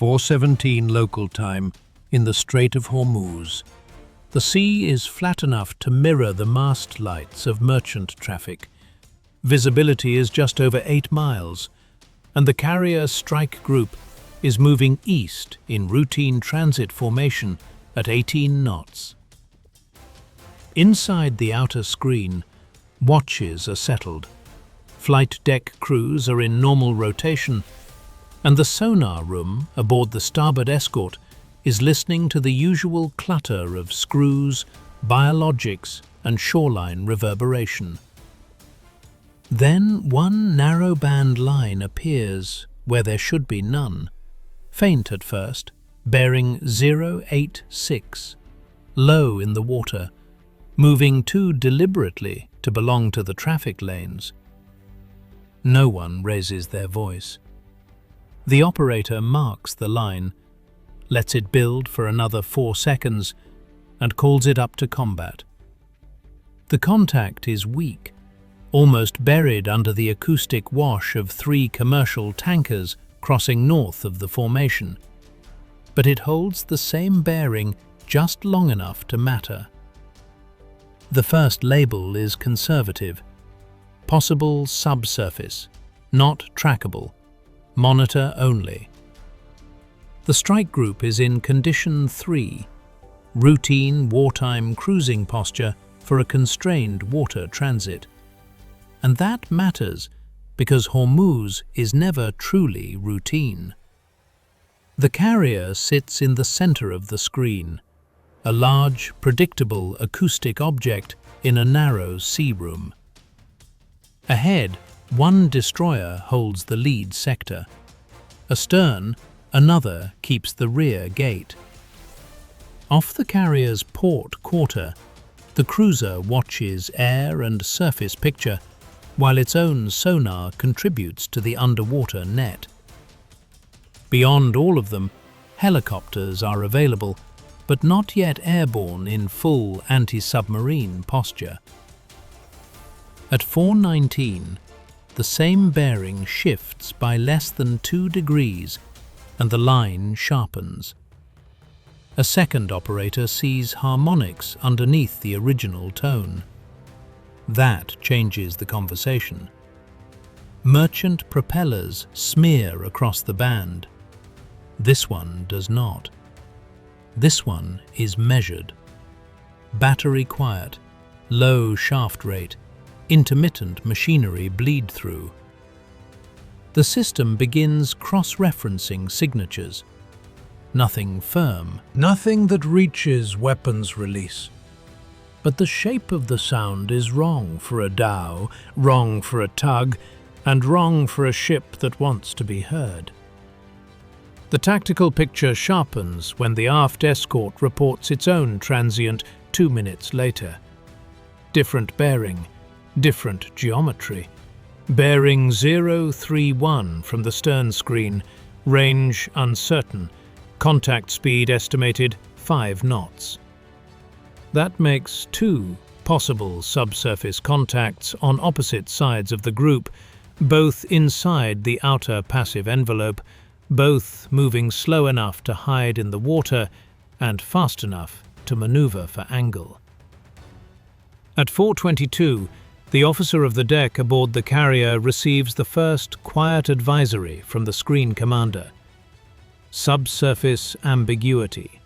4:17 local time, in the Strait of Hormuz. The sea is flat enough to mirror the mast lights of merchant traffic. Visibility is just over 8 miles, and the carrier strike group is moving east in routine transit formation at 18 knots. Inside the outer screen, watches are settled. Flight deck crews are in normal rotation, and the sonar room aboard the starboard escort is listening to the usual clutter of screws, biologics, and shoreline reverberation. Then one narrow-band line appears where there should be none, faint at first, bearing 086, low in the water, moving too deliberately to belong to the traffic lanes. No one raises their voice. The operator marks the line, lets it build for another 4 seconds, and calls it up to combat. The contact is weak, almost buried under the acoustic wash of 3 commercial tankers crossing north of the formation, but it holds the same bearing just long enough to matter. The first label is conservative: possible subsurface, not trackable, monitor only. The strike group is in Condition 3, routine wartime cruising posture for a constrained water transit. And that matters because Hormuz is never truly routine. The carrier sits in the center of the screen, a large, predictable acoustic object in a narrow sea room. Ahead, one destroyer holds the lead sector. Astern, another keeps the rear gate. Off the carrier's port quarter, the cruiser watches air and surface picture, while its own sonar contributes to the underwater net. Beyond all of them, helicopters are available, but not yet airborne in full anti-submarine posture. At 4:19, the same bearing shifts by less than 2 degrees, and the line sharpens. A second operator sees harmonics underneath the original tone. That changes the conversation. Merchant propellers smear across the band. This one does not. This one is measured. Battery quiet, low shaft rate, intermittent machinery bleed-through. The system begins cross-referencing signatures. Nothing firm, nothing that reaches weapons release. But the shape of the sound is wrong for a dhow, wrong for a tug, and wrong for a ship that wants to be heard. The tactical picture sharpens when the aft escort reports its own transient 2 minutes later. Different bearing, different geometry. Bearing 031 from the stern screen, range uncertain, contact speed estimated 5 knots. That makes 2 possible subsurface contacts on opposite sides of the group, both inside the outer passive envelope, both moving slow enough to hide in the water and fast enough to maneuver for angle. At 4:22, the officer of the deck aboard the carrier receives the first quiet advisory from the screen commander. Subsurface ambiguity.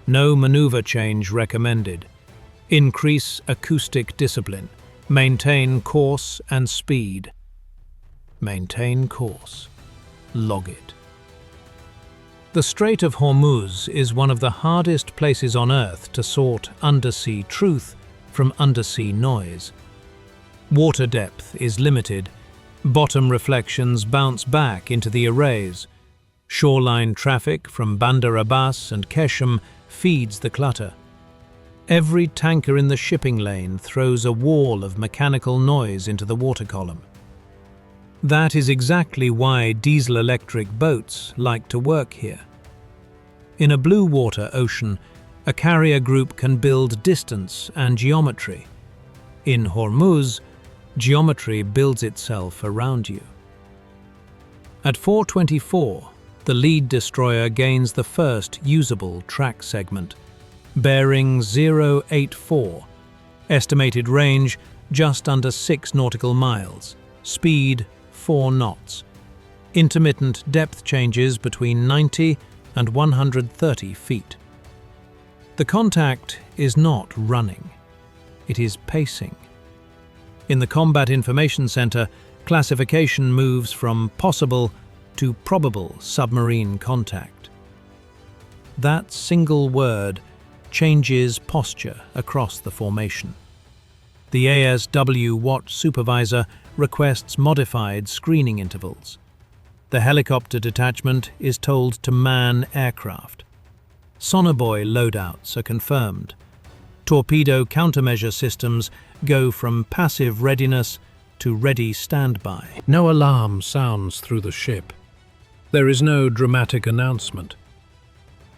No maneuver change recommended. Increase acoustic discipline. Maintain course and speed. Maintain course. Log it. The Strait of Hormuz is one of the hardest places on Earth to sort undersea truth from undersea noise. Water depth is limited. Bottom reflections bounce back into the arrays. Shoreline traffic from Bandar Abbas and Keshem feeds the clutter. Every tanker in the shipping lane throws a wall of mechanical noise into the water column. That is exactly why diesel-electric boats like to work here. In a blue water ocean, a carrier group can build distance and geometry. In Hormuz, geometry builds itself around you. At 4:24, The lead destroyer gains the first usable track segment. Bearing 084. Estimated range just under 6 nautical miles. Speed 4 knots. Intermittent depth changes between 90 and 130 feet. The contact is not running. It is pacing. In the Combat Information Center, classification moves from possible to probable submarine contact. That single word changes posture across the formation. The ASW Watch Supervisor requests modified screening intervals. The helicopter detachment is told to man aircraft. Sonobuoy loadouts are confirmed. Torpedo countermeasure systems go from passive readiness to ready standby. No alarm sounds through the ship. There is no dramatic announcement.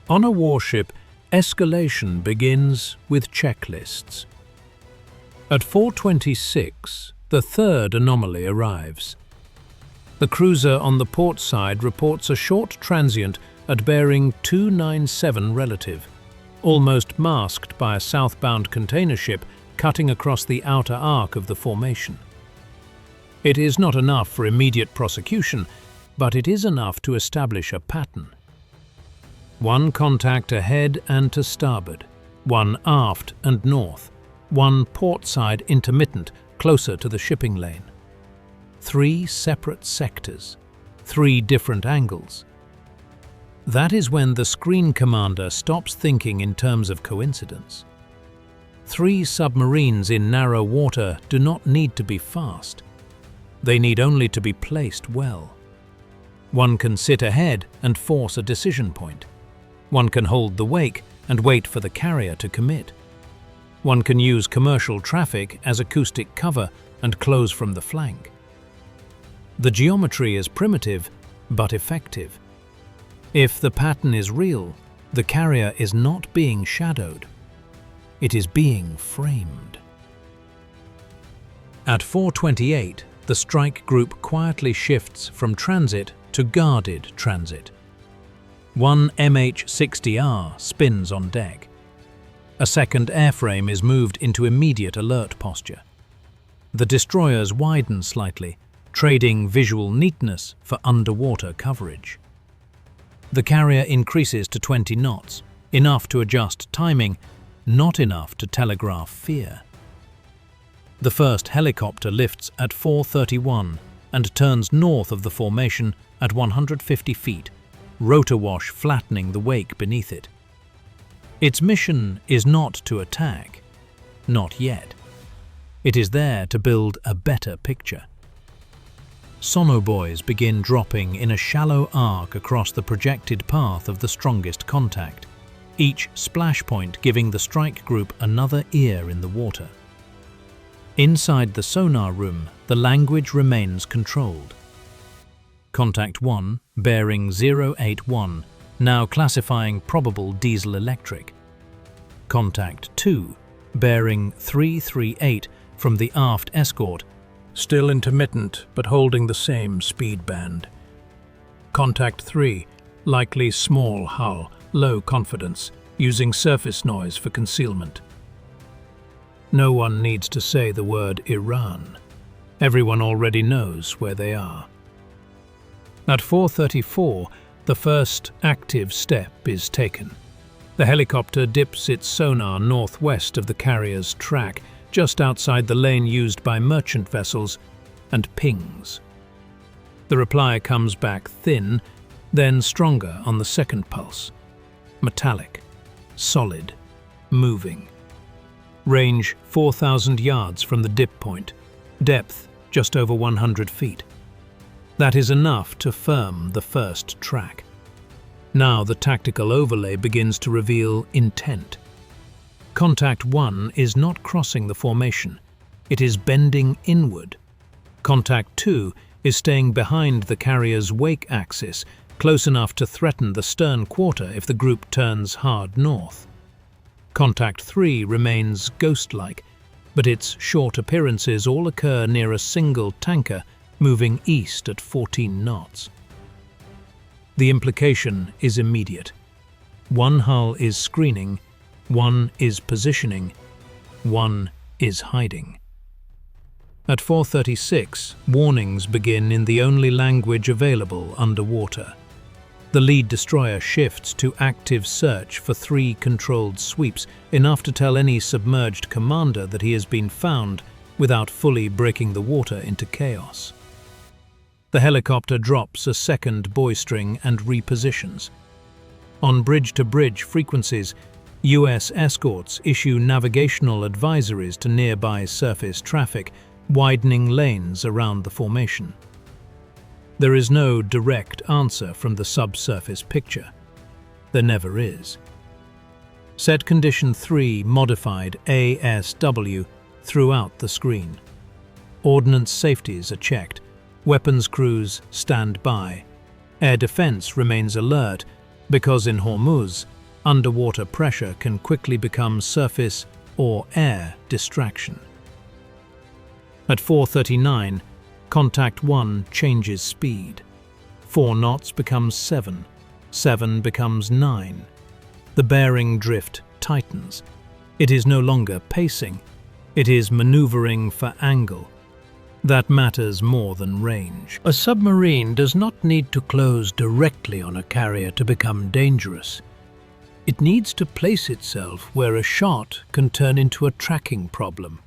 On a warship, escalation begins with checklists. At 4:26, the third anomaly arrives. The cruiser on the port side reports a short transient at bearing 297 relative, almost masked by a southbound container ship cutting across the outer arc of the formation. It is not enough for immediate prosecution, but it is enough to establish a pattern. One contact ahead and to starboard, one aft and north, one portside intermittent closer to the shipping lane. 3 separate sectors, 3 different angles. That is when the screen commander stops thinking in terms of coincidence. 3 submarines in narrow water do not need to be fast. They need only to be placed well. One can sit ahead and force a decision point. One can hold the wake and wait for the carrier to commit. One can use commercial traffic as acoustic cover and close from the flank. The geometry is primitive, but effective. If the pattern is real, the carrier is not being shadowed. It is being framed. At 4:28, the strike group quietly shifts from transit to guarded transit. One MH-60R spins on deck. A second airframe is moved into immediate alert posture. The destroyers widen slightly, trading visual neatness for underwater coverage. The carrier increases to 20 knots, enough to adjust timing, not enough to telegraph fear. The first helicopter lifts at 4:31 and turns north of the formation at 150 feet, rotor wash flattening the wake beneath it. Its mission is not to attack, not yet. It is there to build a better picture. Sonobuoys begin dropping in a shallow arc across the projected path of the strongest contact, each splash point giving the strike group another ear in the water. Inside the sonar room, the language remains controlled. Contact 1, bearing 081, now classifying probable diesel-electric. Contact 2, bearing 338 from the aft escort, still intermittent but holding the same speed band. Contact 3, likely small hull, low confidence, using surface noise for concealment. No one needs to say the word Iran. Everyone already knows where they are. At 4:34, the first active step is taken. The helicopter dips its sonar northwest of the carrier's track, just outside the lane used by merchant vessels, and pings. The reply comes back thin, then stronger on the second pulse. Metallic, solid, moving. Range 4,000 yards from the dip point, depth just over 100 feet. That is enough to firm the first track. Now the tactical overlay begins to reveal intent. Contact 1 is not crossing the formation. It is bending inward. Contact 2 is staying behind the carrier's wake axis, close enough to threaten the stern quarter if the group turns hard north. Contact 3 remains ghost-like, but its short appearances all occur near a single tanker moving east at 14 knots. The implication is immediate. One hull is screening, one is positioning, one is hiding. At 4:36, warnings begin in the only language available underwater. The lead destroyer shifts to active search for 3 controlled sweeps, enough to tell any submerged commander that he has been found without fully breaking the water into chaos. The helicopter drops a second buoy string and repositions. On bridge-to-bridge frequencies, US escorts issue navigational advisories to nearby surface traffic, widening lanes around the formation. There is no direct answer from the subsurface picture. There never is. Set condition 3 modified ASW throughout the screen. Ordnance safeties are checked. Weapons crews stand by. Air defense remains alert because in Hormuz, underwater pressure can quickly become surface or air distraction. At 4:39, contact 1 changes speed. 4 knots becomes 7. 7 becomes 9. The bearing drift tightens. It is no longer pacing. It is maneuvering for angle. That matters more than range. A submarine does not need to close directly on a carrier to become dangerous. It needs to place itself where a shot can turn into a tracking problem.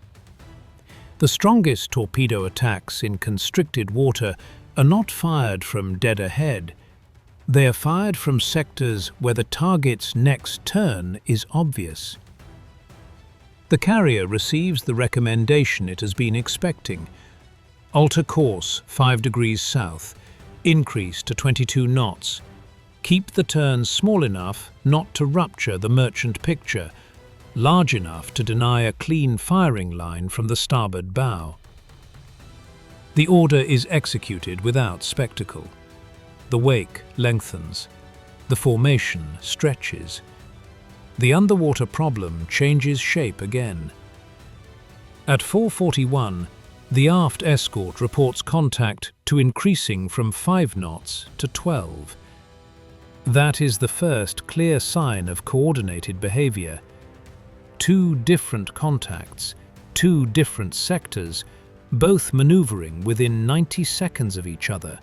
The strongest torpedo attacks in constricted water are not fired from dead ahead. They are fired from sectors where the target's next turn is obvious. The carrier receives the recommendation it has been expecting. Alter course 5 degrees south, increase to 22 knots. Keep the turn small enough not to rupture the merchant picture, large enough to deny a clean firing line from the starboard bow. The order is executed without spectacle. The wake lengthens. The formation stretches. The underwater problem changes shape again. At 4:41, the aft escort reports contact to increasing from 5 knots to 12. That is the first clear sign of coordinated behavior. 2 different contacts, 2 different sectors, both maneuvering within 90 seconds of each other.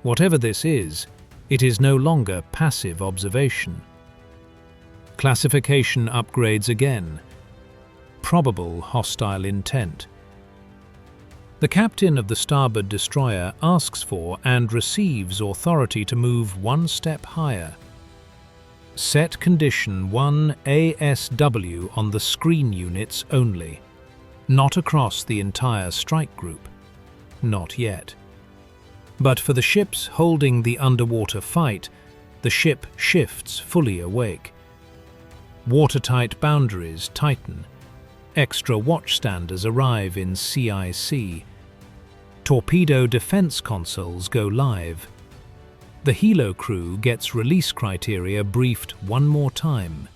Whatever this is, it is no longer passive observation. Classification upgrades again. Probable hostile intent. The captain of the starboard destroyer asks for and receives authority to move 1 step higher. Set condition 1 ASW on the screen units only, not across the entire strike group. Not yet. But for the ships holding the underwater fight, the ship shifts fully awake. Watertight boundaries tighten. Extra watchstanders arrive in CIC. Torpedo defense consoles go live. The helo crew gets release criteria briefed one more time.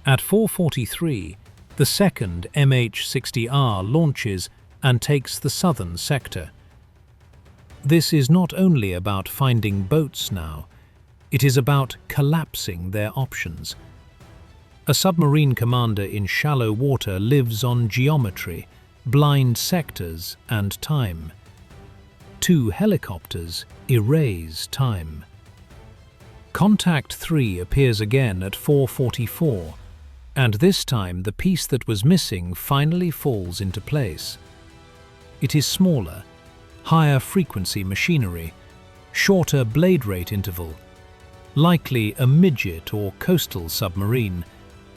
At 4:43, the second MH-60R launches and takes the southern sector. This is not only about finding boats now, it is about collapsing their options. A submarine commander in shallow water lives on geometry, blind sectors, and time. 2 helicopters erase time. Contact 3 appears again at 4:44, and this time the piece that was missing finally falls into place. It is smaller, higher frequency machinery, shorter blade rate interval, likely a midget or coastal submarine,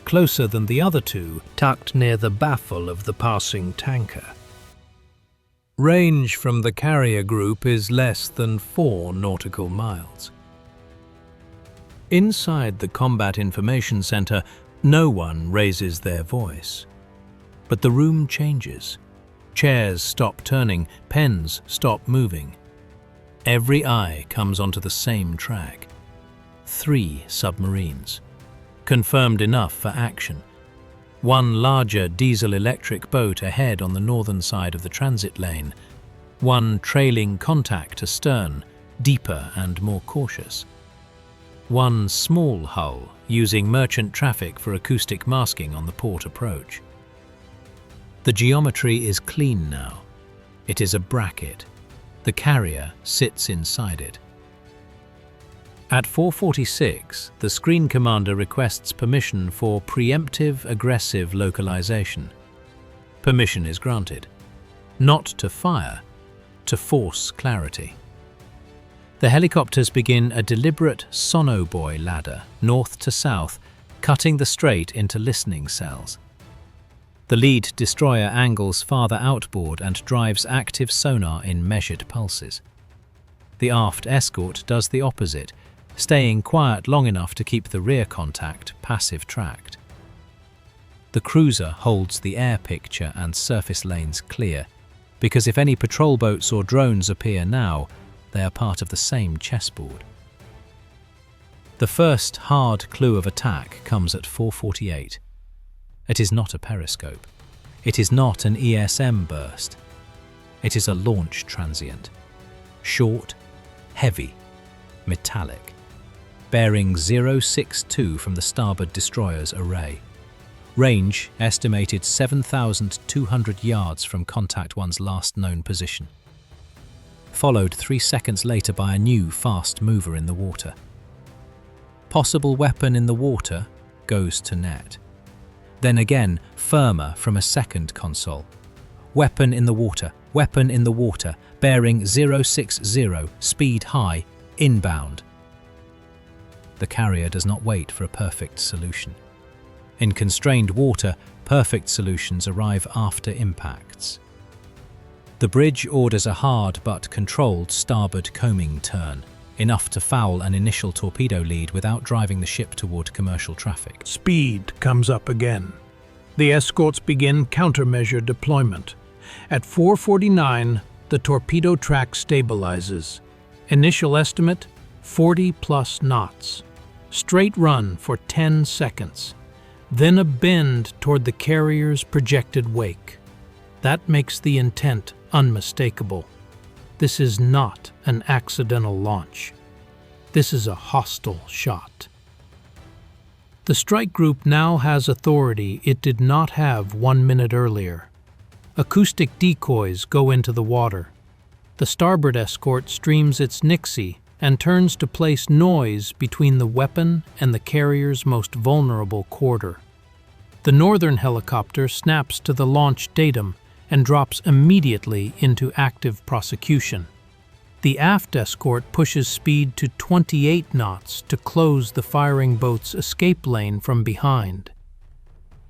closer than the other 2, tucked near the baffle of the passing tanker. Range from the carrier group is less than 4 nautical miles. Inside the Combat Information Center, no one raises their voice. But the room changes. Chairs stop turning, pens stop moving. Every eye comes onto the same track. 3 submarines. Confirmed enough for action. 1 larger diesel-electric boat ahead on the northern side of the transit lane. 1 trailing contact astern, deeper and more cautious. One small hull, using merchant traffic for acoustic masking on the port approach. The geometry is clean now. It is a bracket. The carrier sits inside it. At 4:46, the screen commander requests permission for preemptive aggressive localization. Permission is granted. Not to fire, to force clarity. The helicopters begin a deliberate sonobuoy ladder, north to south, cutting the strait into listening cells. The lead destroyer angles farther outboard and drives active sonar in measured pulses. The aft escort does the opposite, staying quiet long enough to keep the rear contact passive-tracked. The cruiser holds the air picture and surface lanes clear, because if any patrol boats or drones appear now, they are part of the same chessboard. The first hard clue of attack comes at 4:48. It is not a periscope. It is not an ESM burst. It is a launch transient. Short, heavy, metallic, bearing 062 from the starboard destroyer's array. Range estimated 7,200 yards from contact one's last known position. Followed 3 seconds later by a new fast mover in the water. Possible weapon in the water goes to net. Then again, firmer from a second console. Weapon in the water, bearing 060, speed high, inbound. The carrier does not wait for a perfect solution. In constrained water, perfect solutions arrive after impacts. The bridge orders a hard but controlled starboard coaming turn, enough to foul an initial torpedo lead without driving the ship toward commercial traffic. Speed comes up again. The escorts begin countermeasure deployment. At 4:49, the torpedo track stabilizes. Initial estimate, 40+ knots. Straight run for 10 seconds. Then a bend toward the carrier's projected wake. That makes the intent unmistakable. This is not an accidental launch. This is a hostile shot. The strike group now has authority it did not have 1 minute earlier. Acoustic decoys go into the water. The starboard escort streams its Nixie and turns to place noise between the weapon and the carrier's most vulnerable quarter. The northern helicopter snaps to the launch datum and drops immediately into active prosecution. The aft escort pushes speed to 28 knots to close the firing boat's escape lane from behind.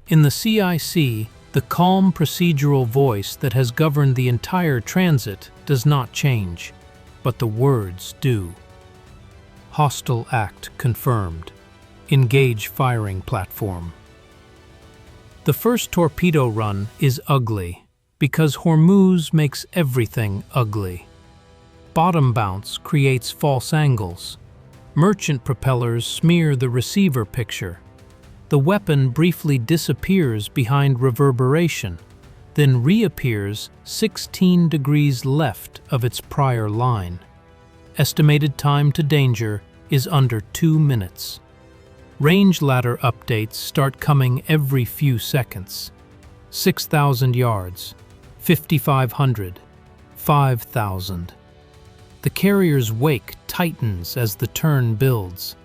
In the CIC, the calm procedural voice that has governed the entire transit does not change, but the words do. Hostile act confirmed. Engage firing platform. The first torpedo run is ugly, because Hormuz makes everything ugly. Bottom bounce creates false angles. Merchant propellers smear the receiver picture. The weapon briefly disappears behind reverberation, then reappears 16 degrees left of its prior line. Estimated time to danger is under 2 minutes. Range ladder updates start coming every few seconds. 6,000 yards, 5,500, 5,000. The carrier's wake tightens as the turn builds.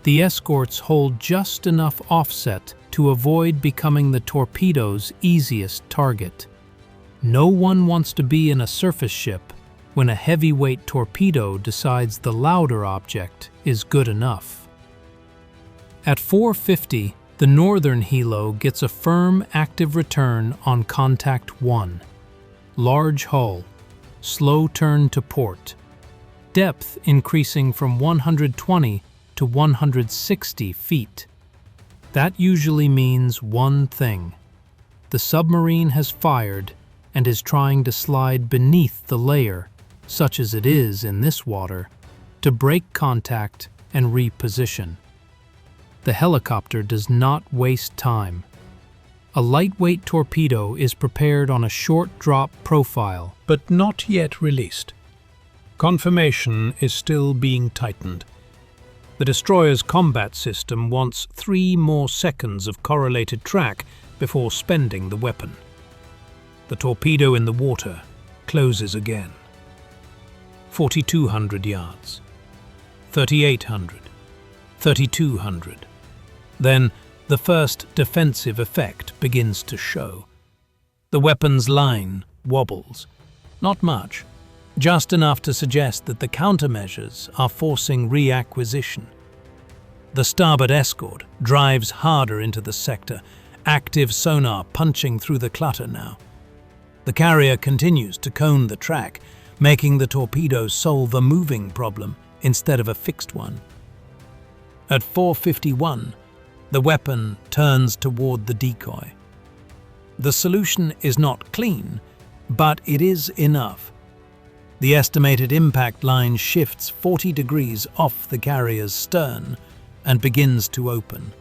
The escorts hold just enough offset to avoid becoming the torpedo's easiest target. No one wants to be in a surface ship when a heavyweight torpedo decides the louder object is good enough. At 4:50, the northern helo gets a firm active return on contact 1. Large hull, slow turn to port. Depth increasing from 120 to 160 feet. That usually means one thing. The submarine has fired and is trying to slide beneath the layer, such as it is in this water, to break contact and reposition. The helicopter does not waste time. A lightweight torpedo is prepared on a short drop profile, but not yet released. Confirmation is still being tightened. The destroyer's combat system wants 3 more seconds of correlated track before spending the weapon. The torpedo in the water closes again. 4,200 yards, 3,800, 3,200. Then the first defensive effect begins to show. The weapon's line wobbles. Not much, just enough to suggest that the countermeasures are forcing reacquisition. The starboard escort drives harder into the sector, active sonar punching through the clutter now. The carrier continues to cone the track, making the torpedo solve a moving problem instead of a fixed one. At 4:51, the weapon turns toward the decoy. The solution is not clean, but it is enough. The estimated impact line shifts 40 degrees off the carrier's stern and begins to open.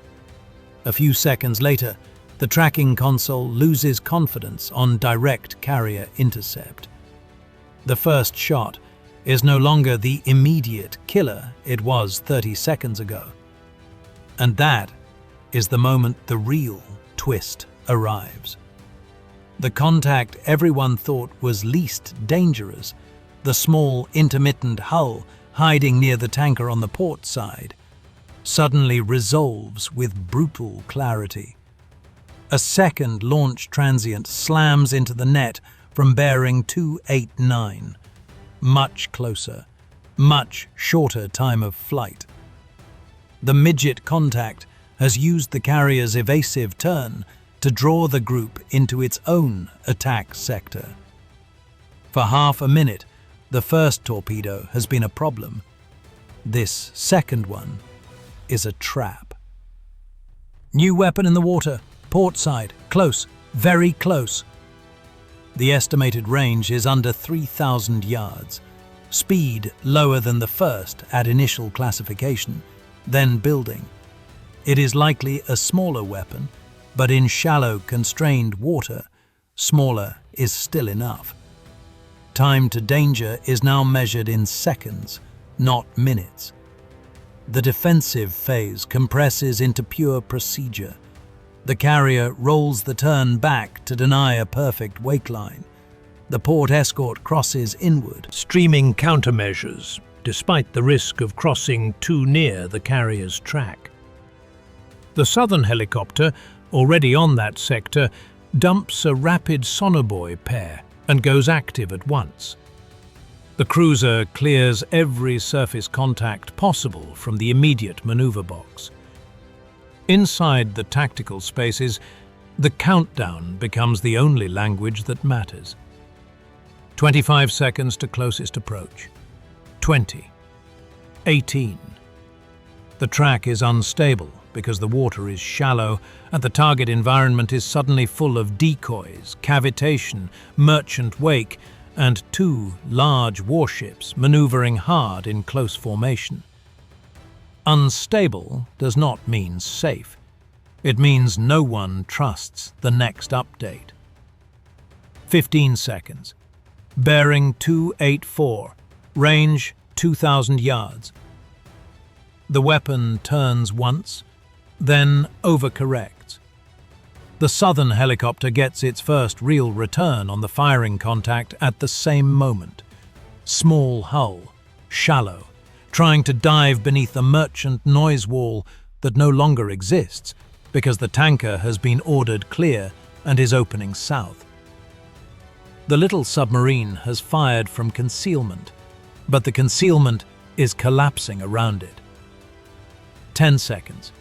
A few seconds later, the tracking console loses confidence on direct carrier intercept. The first shot is no longer the immediate killer it was 30 seconds ago. And that is the moment the real twist arrives. The contact everyone thought was least dangerous, the small intermittent hull hiding near the tanker on the port side, suddenly resolves with brutal clarity. A second launch transient slams into the net from bearing 289. Much closer, much shorter time of flight. The midget contact has used the carrier's evasive turn to draw the group into its own attack sector. For half a minute, the first torpedo has been a problem. This second one is a trap. New weapon in the water, port side, close, very close. The estimated range is under 3,000 yards. Speed lower than the first at initial classification, then building. It is likely a smaller weapon, but in shallow, constrained water, smaller is still enough. Time to danger is now measured in seconds, not minutes. The defensive phase compresses into pure procedure. The carrier rolls the turn back to deny a perfect wake line. The port escort crosses inward, streaming countermeasures, despite the risk of crossing too near the carrier's track. The southern helicopter, already on that sector, dumps a rapid sonobuoy pair and goes active at once. The cruiser clears every surface contact possible from the immediate maneuver box. Inside the tactical spaces, the countdown becomes the only language that matters. 25 seconds to closest approach. 20. 18. The track is unstable because the water is shallow and the target environment is suddenly full of decoys, cavitation, merchant wake, and 2 large warships maneuvering hard in close formation. Unstable does not mean safe. It means no one trusts the next update. 15 seconds. Bearing 284. Range 2,000 yards. The weapon turns once, then overcorrects. The southern helicopter gets its first real return on the firing contact at the same moment. Small hull, shallow, trying to dive beneath a merchant noise wall that no longer exists because the tanker has been ordered clear and is opening south. The little submarine has fired from concealment, but the concealment is collapsing around it. 10 seconds.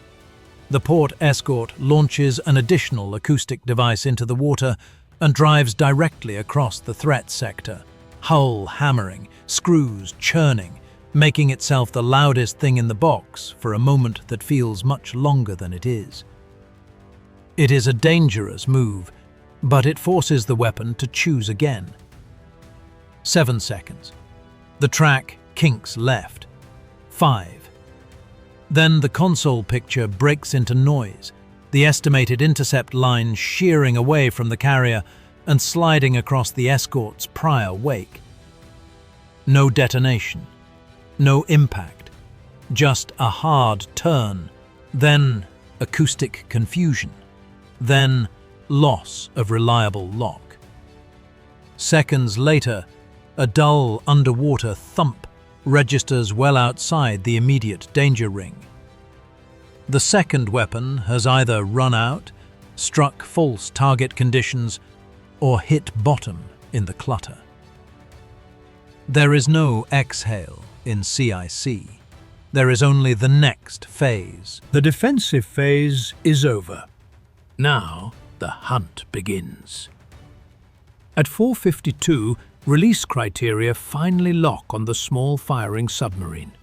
The port escort launches an additional acoustic device into the water and drives directly across the threat sector, hull hammering, screws churning, making itself the loudest thing in the box for a moment that feels much longer than it is. It is a dangerous move, but it forces the weapon to choose again. 7 seconds. The track kinks left. 5. Then the console picture breaks into noise, the estimated intercept line shearing away from the carrier and sliding across the escort's prior wake. No detonation, no impact, just a hard turn, then acoustic confusion, then loss of reliable lock. Seconds later, a dull underwater thump registers well outside the immediate danger ring. The second weapon has either run out, struck false target conditions, or hit bottom in the clutter. There is no exhale in CIC. There is only the next phase. The defensive phase is over. Now the hunt begins. At 4:52, release criteria finally lock on the small firing submarine.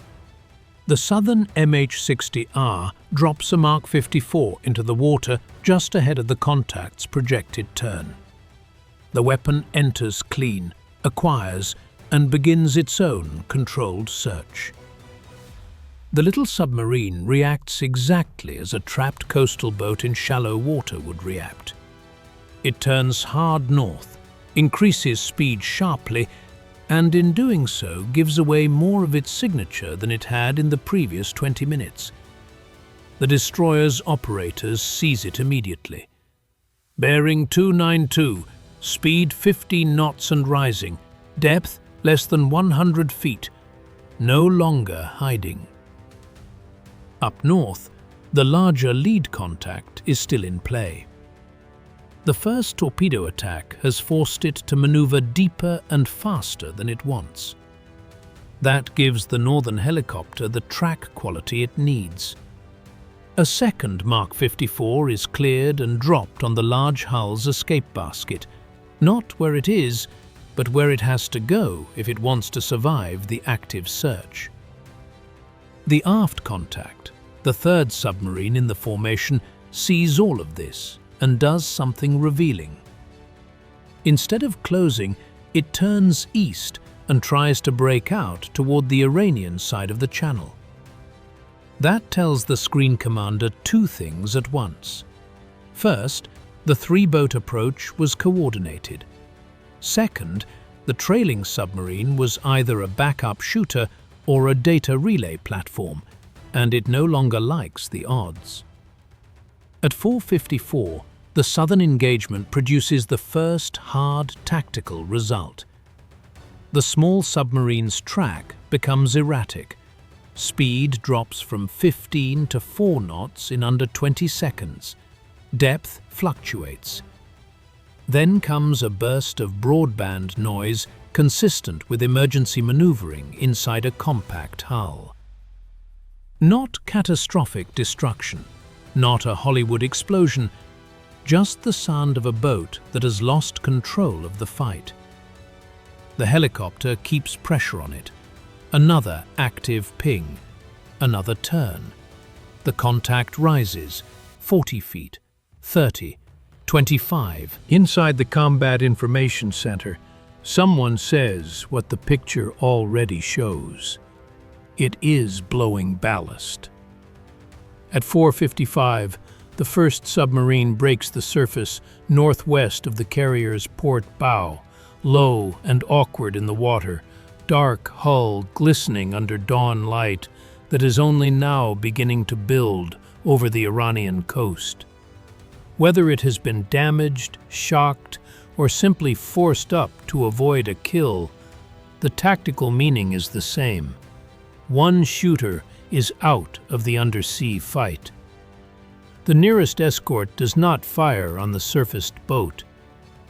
The southern MH-60R drops a Mark 54 into the water just ahead of the contact's projected turn. The weapon enters clean, acquires, and begins its own controlled search. The little submarine reacts exactly as a trapped coastal boat in shallow water would react. It turns hard north, increases speed sharply, and in doing so gives away more of its signature than it had in the previous 20 minutes. The destroyer's operators seize it immediately. Bearing 292, speed 15 knots and rising, depth less than 100 feet, no longer hiding. Up north, the larger lead contact is still in play. The first torpedo attack has forced it to maneuver deeper and faster than it wants. That gives the northern helicopter the track quality it needs. A second Mark 54 is cleared and dropped on the large hull's escape basket, not where it is, but where it has to go if it wants to survive the active search. The aft contact, the third submarine in the formation, sees all of this and does something revealing. Instead of closing, it turns east and tries to break out toward the Iranian side of the channel. That tells the screen commander two things at once. First, the three-boat approach was coordinated. Second, the trailing submarine was either a backup shooter or a data relay platform, and it no longer likes the odds. At 4:54, the southern engagement produces the first hard tactical result. The small submarine's track becomes erratic. Speed drops from 15 to 4 knots in under 20 seconds. Depth fluctuates. Then comes a burst of broadband noise consistent with emergency maneuvering inside a compact hull. Not catastrophic destruction, not a Hollywood explosion, just the sound of a boat that has lost control of the fight. The helicopter keeps pressure on it. Another active ping, another turn. The contact rises, 40 feet, 30, 25. Inside the Combat Information Center, someone says what the picture already shows. It is blowing ballast. At 4:55, the first submarine breaks the surface northwest of the carrier's port bow, low and awkward in the water, dark hull glistening under dawn light that is only now beginning to build over the Iranian coast. Whether it has been damaged, shocked, or simply forced up to avoid a kill, the tactical meaning is the same. One shooter is out of the undersea fight. The nearest escort does not fire on the surfaced boat.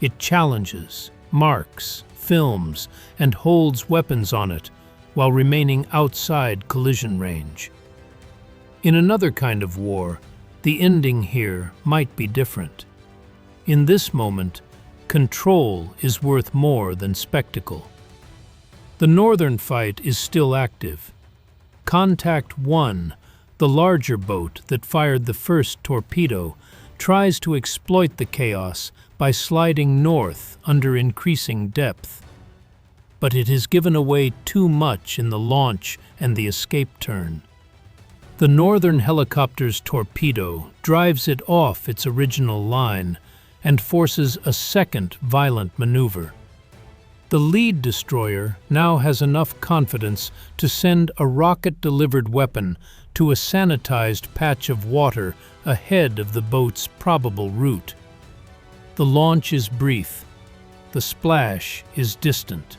It challenges, marks, films, and holds weapons on it while remaining outside collision range. In another kind of war, the ending here might be different. In this moment, control is worth more than spectacle. The northern fight is still active. Contact 1, the larger boat that fired the first torpedo, tries to exploit the chaos by sliding north under increasing depth. But it has given away too much in the launch and the escape turn. The northern helicopter's torpedo drives it off its original line and forces a second violent maneuver. The lead destroyer now has enough confidence to send a rocket-delivered weapon to a sanitized patch of water ahead of the boat's probable route. The launch is brief. The splash is distant.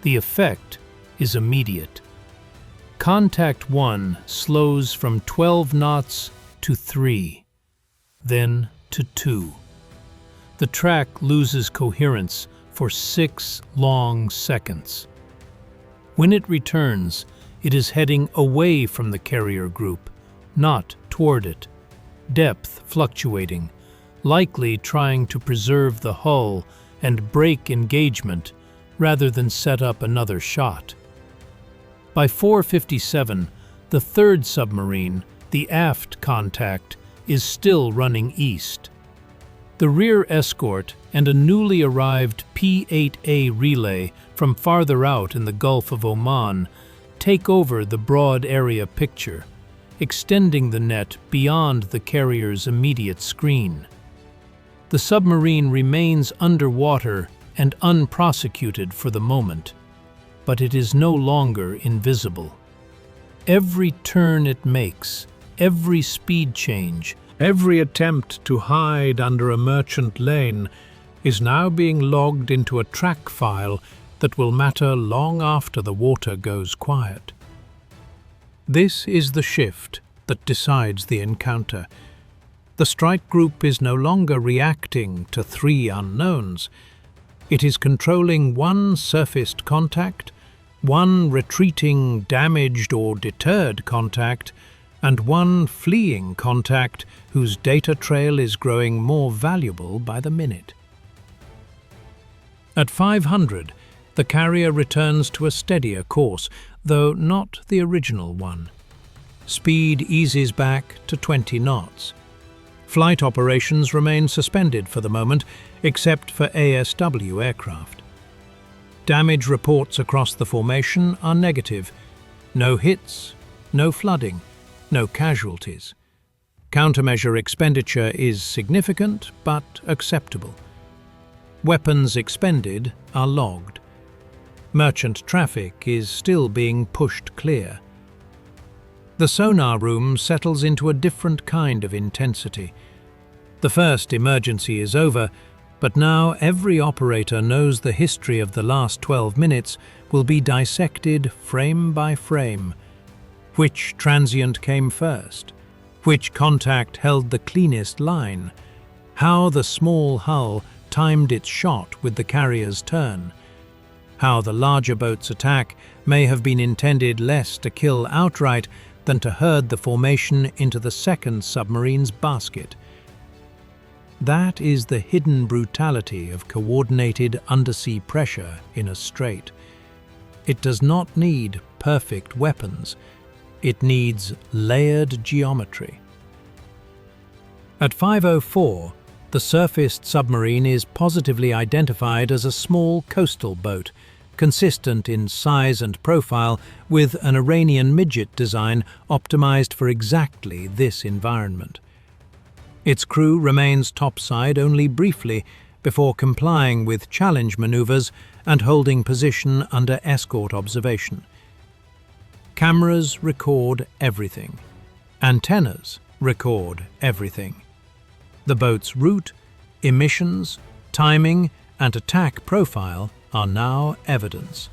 The effect is immediate. Contact 1 slows from 12 knots to 3, then to 2. The track loses coherence for 6 long seconds. When it returns, it is heading away from the carrier group, not toward it, depth fluctuating, likely trying to preserve the hull and break engagement rather than set up another shot. By 4:57, the third submarine, the aft contact, is still running east. The rear escort and a newly arrived P-8A relay from farther out in the Gulf of Oman take over the broad area picture, extending the net beyond the carrier's immediate screen. The submarine remains underwater and unprosecuted for the moment, but it is no longer invisible. Every turn it makes, every speed change, every attempt to hide under a merchant lane is now being logged into a track file that will matter long after the water goes quiet. This is the shift that decides the encounter. The strike group is no longer reacting to 3 unknowns. It is controlling 1 surfaced contact, 1 retreating, damaged or deterred contact, and 1 fleeing contact whose data trail is growing more valuable by the minute. At 500, the carrier returns to a steadier course, though not the original one. Speed eases back to 20 knots. Flight operations remain suspended for the moment, except for ASW aircraft. Damage reports across the formation are negative. No hits, no flooding, no casualties. Countermeasure expenditure is significant but acceptable. Weapons expended are logged. Merchant traffic is still being pushed clear. The sonar room settles into a different kind of intensity. The first emergency is over, but now every operator knows the history of the last 12 minutes will be dissected frame by frame. Which transient came first? Which contact held the cleanest line? How the small hull timed its shot with the carrier's turn? How the larger boat's attack may have been intended less to kill outright than to herd the formation into the second submarine's basket. That is the hidden brutality of coordinated undersea pressure in a strait. It does not need perfect weapons. It needs layered geometry. At 5:04, the surfaced submarine is positively identified as a small coastal boat, consistent in size and profile with an Iranian midget design optimized for exactly this environment. Its crew remains topside only briefly before complying with challenge maneuvers and holding position under escort observation. Cameras record everything. Antennas record everything. The boat's route, emissions, timing, and attack profile are now evidence.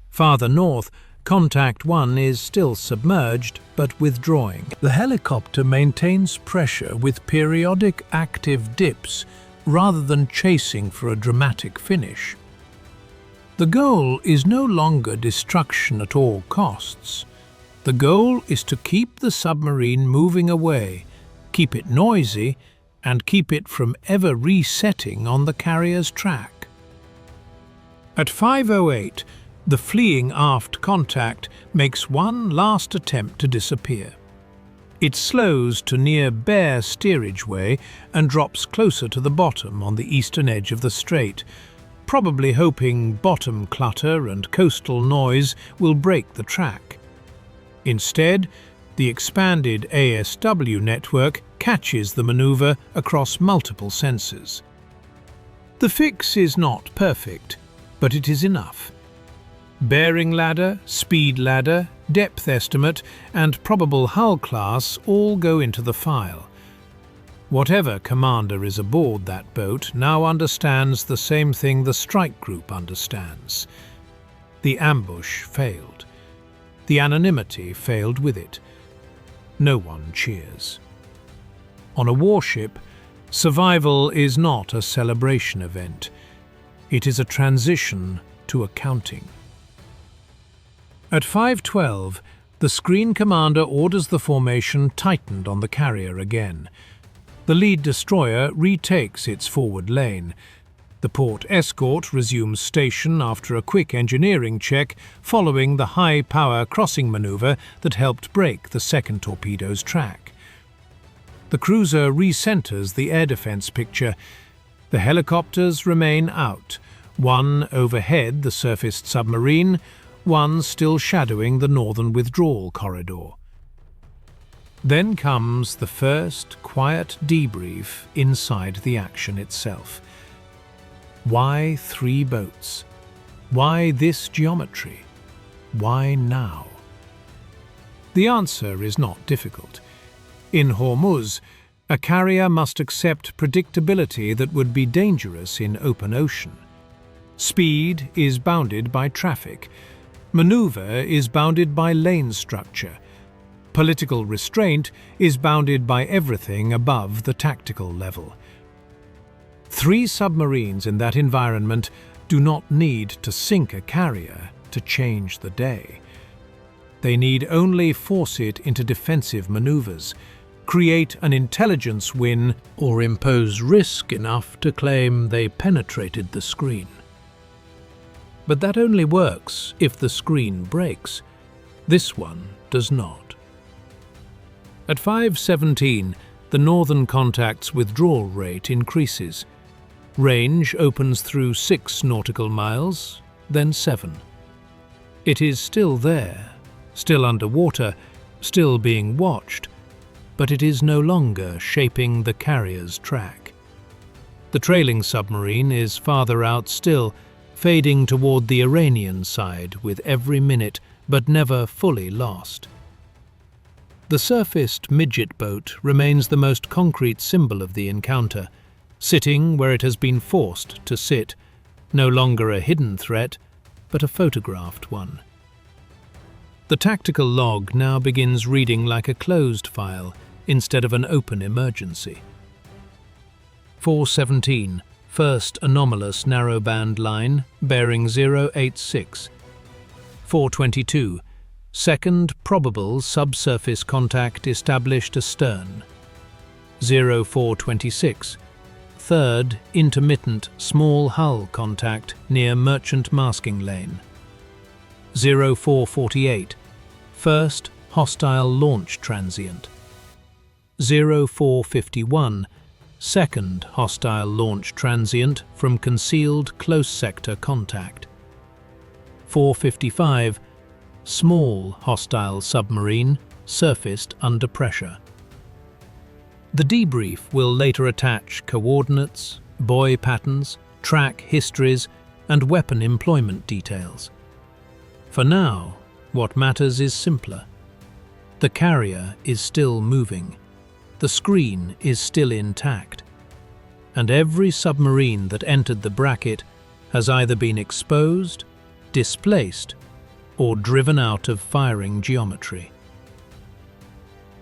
Farther north, Contact 1 is still submerged but withdrawing. The helicopter maintains pressure with periodic active dips rather than chasing for a dramatic finish. The goal is no longer destruction at all costs. The goal is to keep the submarine moving away, keep it noisy, and keep it from ever resetting on the carrier's track. At 5:08, the fleeing aft contact makes one last attempt to disappear. It slows to near bare steerage way and drops closer to the bottom on the eastern edge of the strait, probably hoping bottom clutter and coastal noise will break the track. Instead, the expanded ASW network catches the maneuver across multiple sensors. The fix is not perfect. but it is enough. Bearing ladder, speed ladder, depth estimate, and probable hull class all go into the file. Whatever commander is aboard that boat now understands the same thing the strike group understands. The ambush failed. The anonymity failed with it. No one cheers. On a warship, survival is not a celebration event. It is a transition to accounting. At 5:12, the screen commander orders the formation tightened on the carrier again. The lead destroyer retakes its forward lane. The port escort resumes station after a quick engineering check following the high-power crossing maneuver that helped break the second torpedo's track. The cruiser recenters the air defense picture. The helicopters remain out, one overhead the surfaced submarine, one still shadowing the northern withdrawal corridor. Then comes the first quiet debrief inside the action itself. Why 3 boats? Why this geometry? Why now? The answer is not difficult. In Hormuz, a carrier must accept predictability that would be dangerous in open ocean. Speed is bounded by traffic. Maneuver is bounded by lane structure. Political restraint is bounded by everything above the tactical level. 3 submarines in that environment do not need to sink a carrier to change the day. They need only force it into defensive maneuvers, create an intelligence win, or impose risk enough to claim they penetrated the screen. But that only works if the screen breaks. This one does not. At 5:17, the northern contact's withdrawal rate increases. Range opens through 6 nautical miles, then 7. It is still there, still underwater, still being watched, but it is no longer shaping the carrier's track. The trailing submarine is farther out still, fading toward the Iranian side with every minute, but never fully lost. The surfaced midget boat remains the most concrete symbol of the encounter, sitting where it has been forced to sit, no longer a hidden threat, but a photographed one. The tactical log now begins reading like a closed file instead of an open emergency. 4:17, first anomalous narrowband line, bearing 086. 4:22, second probable subsurface contact established astern. 0426, third intermittent small hull contact near merchant masking lane. 0448, first hostile launch transient. 0451, second hostile launch transient from concealed close sector contact. 455, small hostile submarine surfaced under pressure. The debrief will later attach coordinates, buoy patterns, track histories, and weapon employment details. For now, what matters is simpler. The carrier is still moving. The screen is still intact. And every submarine that entered the bracket has either been exposed, displaced, or driven out of firing geometry.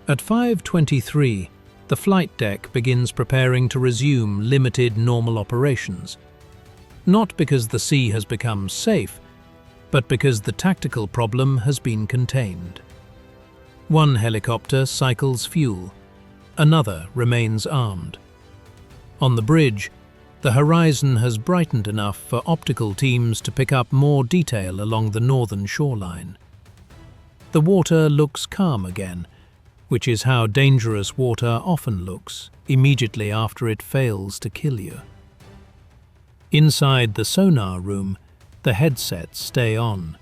At 5:23, the flight deck begins preparing to resume limited normal operations. Not because the sea has become safe, but because the tactical problem has been contained. One helicopter cycles fuel, another remains armed. On the bridge, the horizon has brightened enough for optical teams to pick up more detail along the northern shoreline. The water looks calm again, which is how dangerous water often looks immediately after it fails to kill you. Inside the sonar room, the headsets stay on.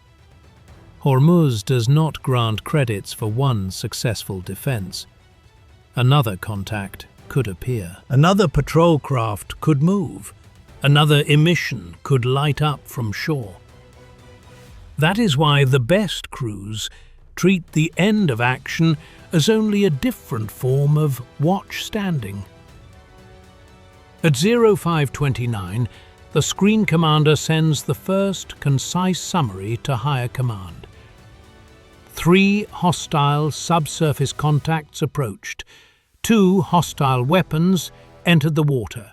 Hormuz does not grant credits for one successful defense. Another contact could appear. Another patrol craft could move. Another emission could light up from shore. That is why the best crews treat the end of action as only a different form of watch standing. At 0529, the screen commander sends the first concise summary to higher command. 3 hostile subsurface contacts approached. 2 hostile weapons entered the water,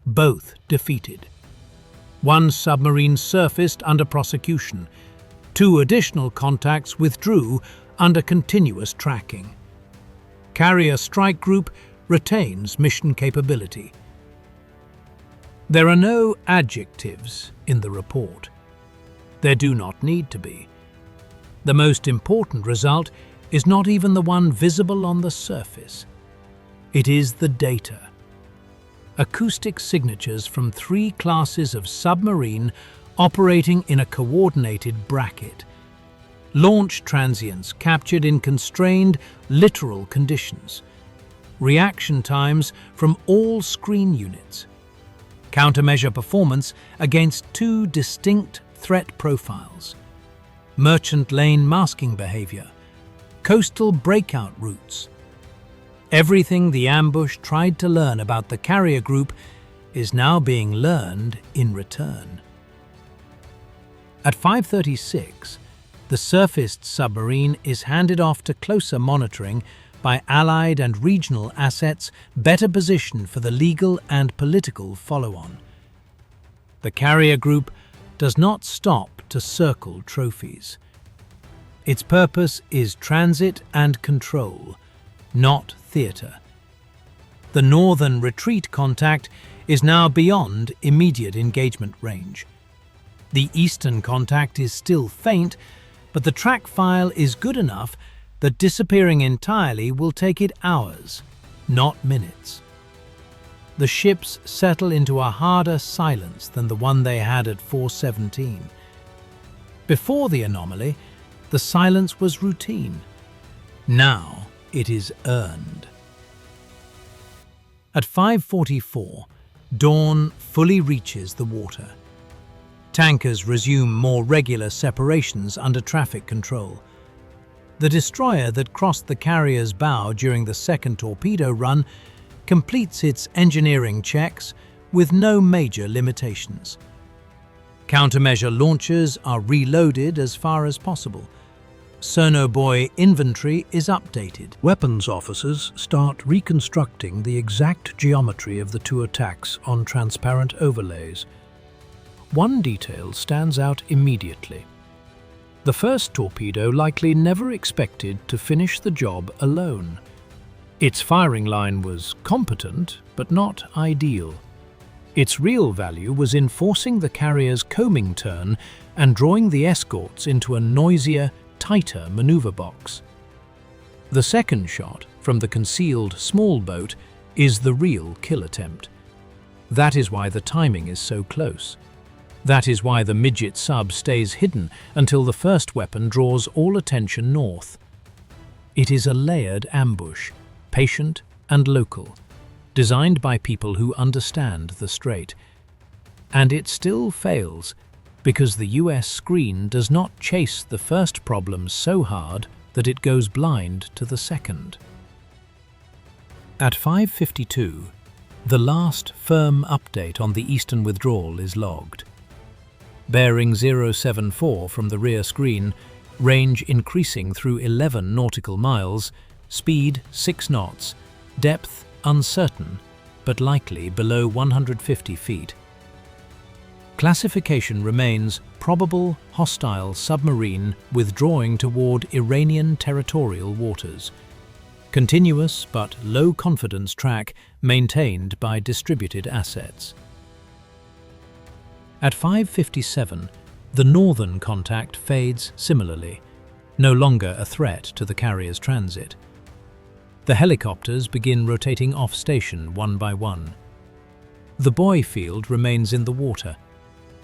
both defeated. 1 submarine surfaced under prosecution. 2 additional contacts withdrew under continuous tracking. Carrier strike group retains mission capability. There are no adjectives in the report. There do not need to be. The most important result is not even the one visible on the surface. It is the data. Acoustic signatures from 3 classes of submarine operating in a coordinated bracket. Launch transients captured in constrained, literal conditions. Reaction times from all screen units. Countermeasure performance against 2 distinct threat profiles. Merchant lane masking behavior. Coastal breakout routes. Everything the ambush tried to learn about the carrier group is now being learned in return. At 5:36, the surfaced submarine is handed off to closer monitoring by Allied and regional assets better positioned for the legal and political follow-on. The carrier group does not stop to circle trophies. Its purpose is transit and control, not theatre. The northern retreat contact is now beyond immediate engagement range. The eastern contact is still faint, but the track file is good enough that disappearing entirely will take it hours, not minutes. The ships settle into a harder silence than the one they had at 4:17. Before the anomaly, the silence was routine. Now it is earned. At 5:44, dawn fully reaches the water. Tankers resume more regular separations under traffic control. The destroyer that crossed the carrier's bow during the second torpedo run completes its engineering checks with no major limitations. Countermeasure launchers are reloaded as far as possible. Sonobuoy inventory is updated. Weapons officers start reconstructing the exact geometry of the 2 attacks on transparent overlays. One detail stands out immediately. The first torpedo likely never expected to finish the job alone. Its firing line was competent, but not ideal. Its real value was in forcing the carrier's combing turn and drawing the escorts into a noisier, tighter maneuver box. The second shot, from the concealed small boat, is the real kill attempt. That is why the timing is so close. That is why the midget sub stays hidden until the first weapon draws all attention north. It is a layered ambush, patient and local, designed by people who understand the strait. And it still fails because the US screen does not chase the first problem so hard that it goes blind to the second. At 5:52, the last firm update on the eastern withdrawal is logged. Bearing 074 from the rear screen, range increasing through 11 nautical miles, speed 6 knots, depth uncertain, but likely below 150 feet. Classification remains probable hostile submarine withdrawing toward Iranian territorial waters. Continuous but low confidence track maintained by distributed assets. At 5:57, the northern contact fades similarly, no longer a threat to the carrier's transit. The helicopters begin rotating off station one by one. The buoy field remains in the water,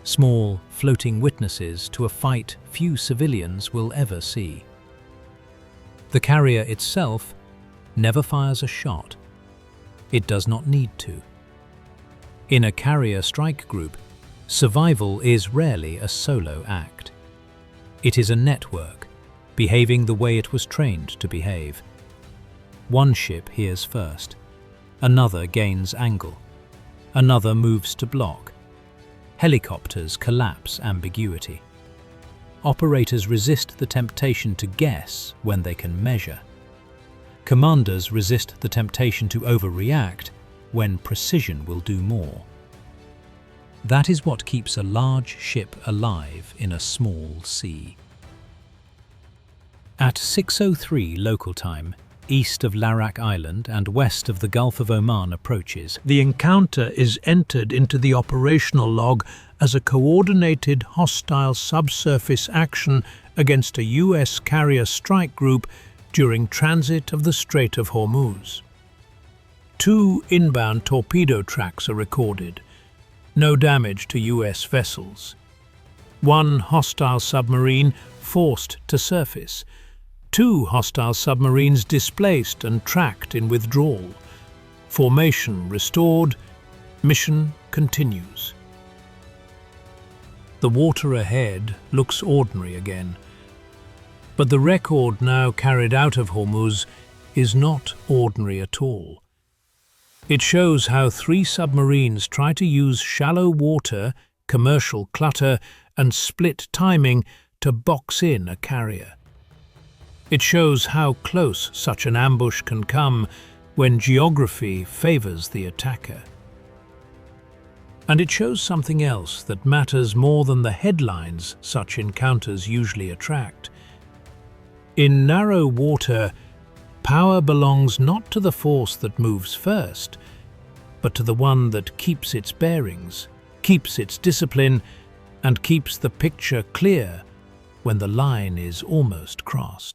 small, floating witnesses to a fight few civilians will ever see. The carrier itself never fires a shot. It does not need to. In a carrier strike group, survival is rarely a solo act. It is a network, behaving the way it was trained to behave. One ship hears first, another gains angle, another moves to block. Helicopters collapse ambiguity. Operators resist the temptation to guess when they can measure. Commanders resist the temptation to overreact when precision will do more. That is what keeps a large ship alive in a small sea. At 6:03 local time, east of Larak Island and west of the Gulf of Oman approaches, The encounter is entered into the operational log as a coordinated hostile subsurface action against a U.S. carrier strike group during transit of the Strait of Hormuz. 2 inbound torpedo tracks are recorded. No damage to U.S. vessels. 1 hostile submarine forced to surface. 2 hostile submarines displaced and tracked in withdrawal. Formation restored. Mission continues. The water ahead looks ordinary again. But the record now carried out of Hormuz is not ordinary at all. It shows how 3 submarines try to use shallow water, commercial clutter, and split timing to box in a carrier. It shows how close such an ambush can come when geography favors the attacker. And it shows something else that matters more than the headlines such encounters usually attract. In narrow water, power belongs not to the force that moves first, but to the one that keeps its bearings, keeps its discipline, and keeps the picture clear when the line is almost crossed.